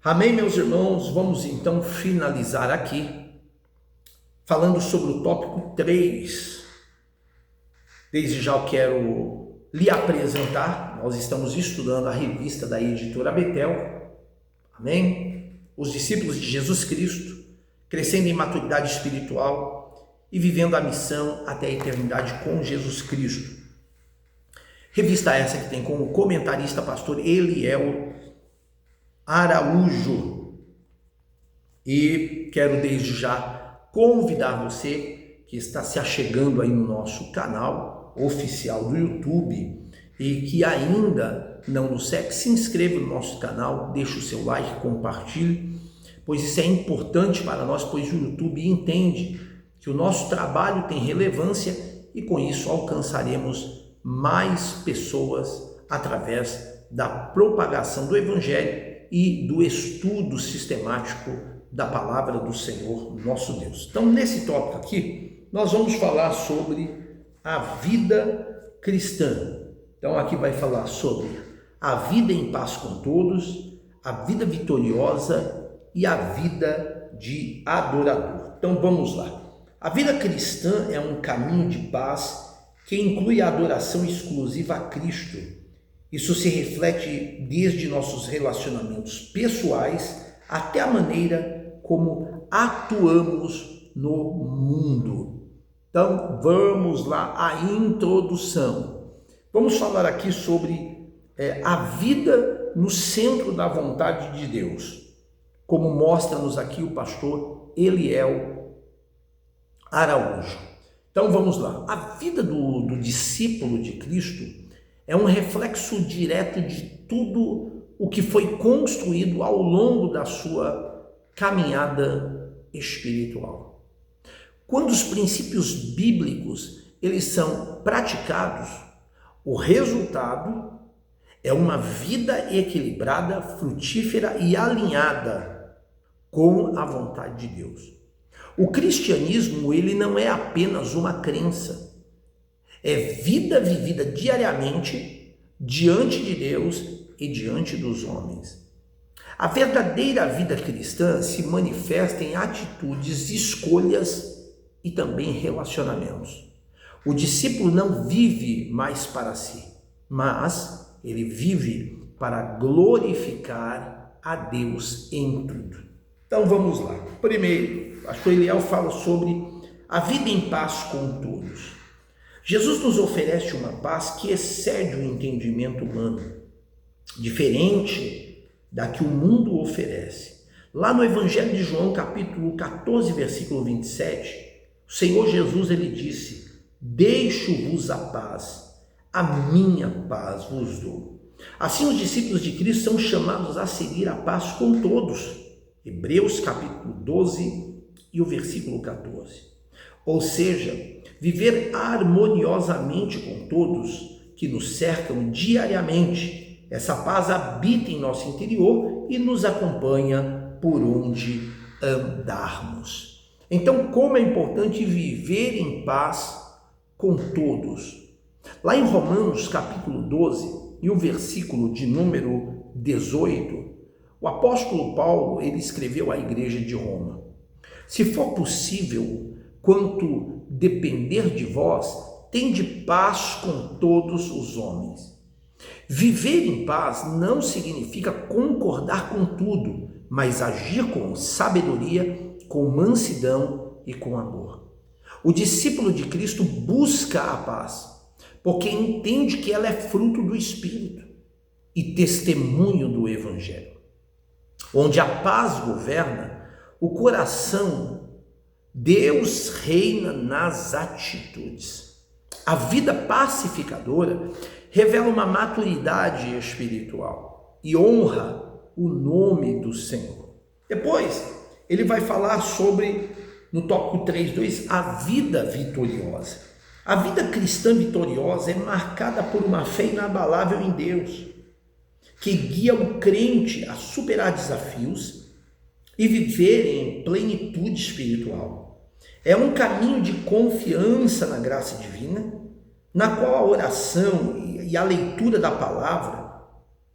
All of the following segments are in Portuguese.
Amém, meus irmãos? Vamos então finalizar aqui, falando sobre o tópico 3. Desde já eu quero lhe apresentar, nós estamos estudando a revista da editora Betel, amém? Os discípulos de Jesus Cristo, crescendo em maturidade espiritual e vivendo a missão até a eternidade com Jesus Cristo. Revista essa que tem como comentarista pastor Eliel Araújo. E quero desde já convidar você que está se achegando aí no nosso canal oficial do YouTube e que ainda não nos segue, se inscreva no nosso canal, deixe o seu like, compartilhe, pois isso é importante para nós, pois o YouTube entende que o nosso trabalho tem relevância e com isso alcançaremos mais pessoas através da propagação do Evangelho e do estudo sistemático da palavra do Senhor nosso Deus. Então, nesse tópico aqui, nós vamos falar sobre a vida cristã. Então, aqui vai falar sobre a vida em paz com todos, a vida vitoriosa e a vida de adorador. Então, vamos lá. A vida cristã é um caminho de paz que inclui a adoração exclusiva a Cristo. Isso se reflete desde nossos relacionamentos pessoais até a maneira como atuamos no mundo. Então, vamos lá à introdução. Vamos falar aqui sobre a vida no centro da vontade de Deus, como mostra-nos aqui o pastor Eliel Araújo. Então, vamos lá. A vida do discípulo de Cristo é um reflexo direto de tudo o que foi construído ao longo da sua caminhada espiritual. Quando os princípios bíblicos eles são praticados, o resultado é uma vida equilibrada, frutífera e alinhada com a vontade de Deus. O cristianismo ele não é apenas uma crença, é vida vivida diariamente diante de Deus e diante dos homens. A verdadeira vida cristã se manifesta em atitudes, escolhas e também relacionamentos. O discípulo não vive mais para si, mas ele vive para glorificar a Deus em tudo. Então vamos lá. Primeiro, o pastor Eliel fala sobre a vida em paz com todos. Jesus nos oferece uma paz que excede o entendimento humano, diferente da que o mundo oferece. Lá no Evangelho de João, capítulo 14, versículo 27, o Senhor Jesus ele disse: deixo-vos a paz, a minha paz vos dou. Assim os discípulos de Cristo são chamados a seguir a paz com todos. Hebreus capítulo 12 e o versículo 14. Ou seja, viver harmoniosamente com todos que nos cercam diariamente. Essa paz habita em nosso interior e nos acompanha por onde andarmos. Então, como é importante viver em paz com todos. Lá em Romanos capítulo 12 e o versículo de número 18, o apóstolo Paulo ele escreveu à igreja de Roma: se for possível, quanto depender de vós, tende paz com todos os homens. Viver em paz não significa concordar com tudo, mas agir com sabedoria, com mansidão e com amor. O discípulo de Cristo busca a paz, porque entende que ela é fruto do Espírito e testemunho do Evangelho. Onde a paz governa, o coração, Deus reina nas atitudes. A vida pacificadora revela uma maturidade espiritual e honra o nome do Senhor. Depois, ele vai falar sobre, no tópico 3.2, a vida vitoriosa. A vida cristã vitoriosa é marcada por uma fé inabalável em Deus, que guia o crente a superar desafios e viver em plenitude espiritual. É um caminho de confiança na graça divina, na qual a oração e a leitura da palavra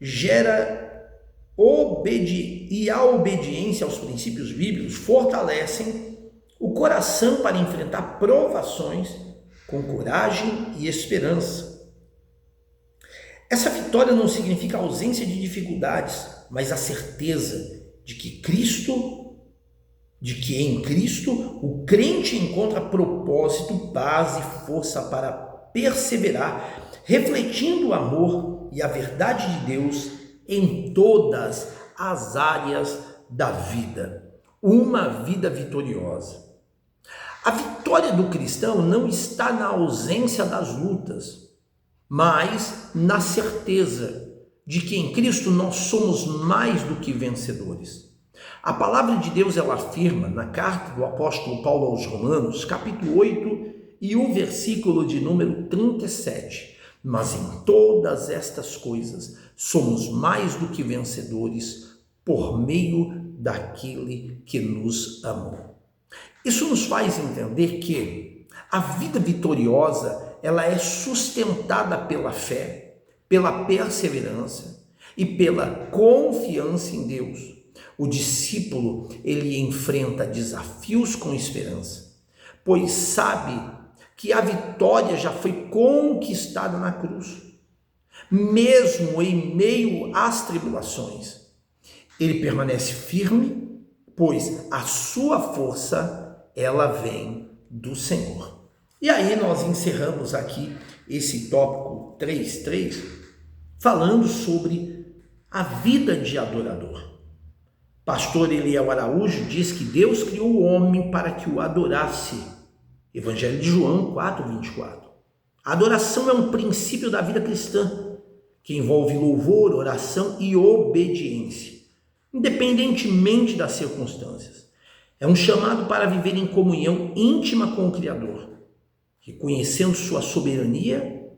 gera e a obediência aos princípios bíblicos fortalecem o coração para enfrentar provações com coragem e esperança. Essa vitória não significa ausência de dificuldades, mas a certeza de que em Cristo o crente encontra propósito, paz e força para perseverar, refletindo o amor e a verdade de Deus em todas as áreas da vida. Uma vida vitoriosa. A vitória do cristão não está na ausência das lutas, mas na certeza de que em Cristo nós somos mais do que vencedores. A palavra de Deus ela afirma na carta do apóstolo Paulo aos Romanos, capítulo 8 e o versículo de número 37. Mas em todas estas coisas somos mais do que vencedores por meio daquele que nos amou. Isso nos faz entender que a vida vitoriosa ela é sustentada pela fé, pela perseverança e pela confiança em Deus. O discípulo ele enfrenta desafios com esperança, pois sabe que a vitória já foi conquistada na cruz. Mesmo em meio às tribulações, ele permanece firme, pois a sua força ela vem do Senhor. E aí nós encerramos aqui esse tópico 3.3, falando sobre a vida de adorador. Pastor Eliel Araújo diz que Deus criou o homem para que o adorasse. Evangelho de João 4.24. A adoração é um princípio da vida cristã, que envolve louvor, oração e obediência, independentemente das circunstâncias. É um chamado para viver em comunhão íntima com o Criador, reconhecendo sua soberania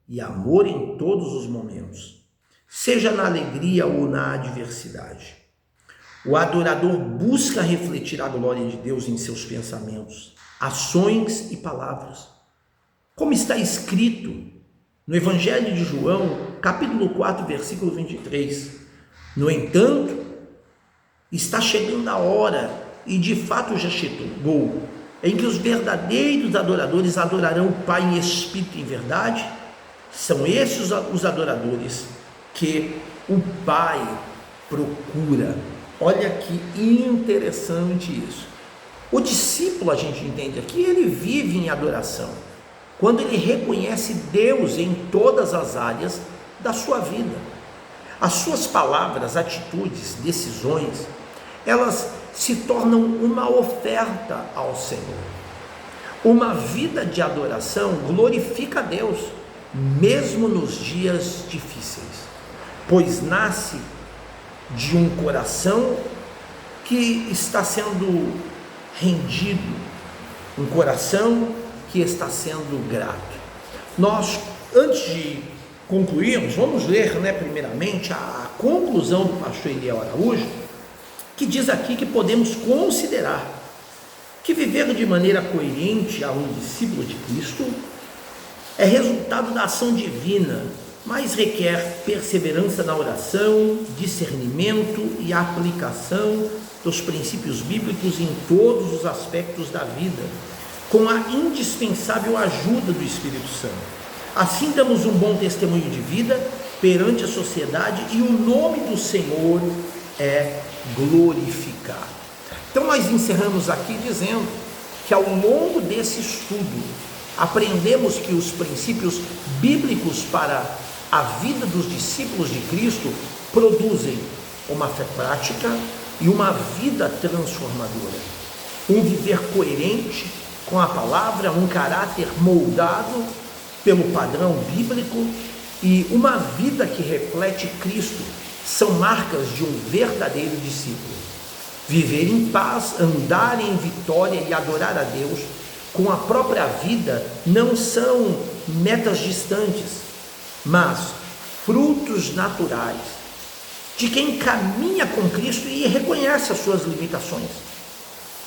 e amor em todos os momentos, seja na alegria ou na adversidade. O adorador busca refletir a glória de Deus em seus pensamentos, ações e palavras. Como está escrito no Evangelho de João, capítulo 4, versículo 23. No entanto, está chegando a hora, e de fato já chegou, em que os verdadeiros adoradores adorarão o Pai em espírito e em verdade. São esses os adoradores que o Pai procura. Olha que interessante isso. O discípulo, a gente entende aqui, ele vive em adoração, quando ele reconhece Deus em todas as áreas da sua vida. As suas palavras, atitudes, decisões, elas se tornam uma oferta ao Senhor. Uma vida de adoração glorifica a Deus, mesmo nos dias difíceis, pois nasce de um coração que está sendo rendido, um coração que está sendo grato. Nós, antes de concluirmos, vamos ler, primeiramente, a conclusão do pastor Eliel Araújo, que diz aqui que podemos considerar que viver de maneira coerente a um discípulo de Cristo é resultado da ação divina, mas requer perseverança na oração, discernimento e aplicação dos princípios bíblicos em todos os aspectos da vida, com a indispensável ajuda do Espírito Santo. Assim damos um bom testemunho de vida perante a sociedade e o nome do Senhor é glorificado. Então nós encerramos aqui dizendo que ao longo desse estudo aprendemos que os princípios bíblicos para a vida dos discípulos de Cristo produzem uma fé prática e uma vida transformadora, um viver coerente com a palavra, um caráter moldado pelo padrão bíblico e uma vida que reflete Cristo são marcas de um verdadeiro discípulo. Viver em paz, andar em vitória e adorar a Deus com a própria vida não são metas distantes, mas frutos naturais de quem caminha com Cristo e reconhece as suas limitações.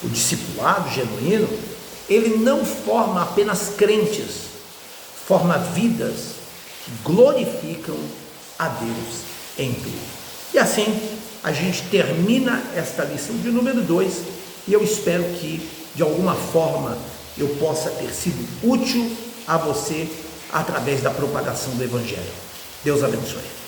O discipulado genuíno, ele não forma apenas crentes, forma vidas que glorificam a Deus em tudo. E assim a gente termina esta lição de número 2 e eu espero que, de alguma forma, eu possa ter sido útil a você através da propagação do Evangelho. Deus abençoe.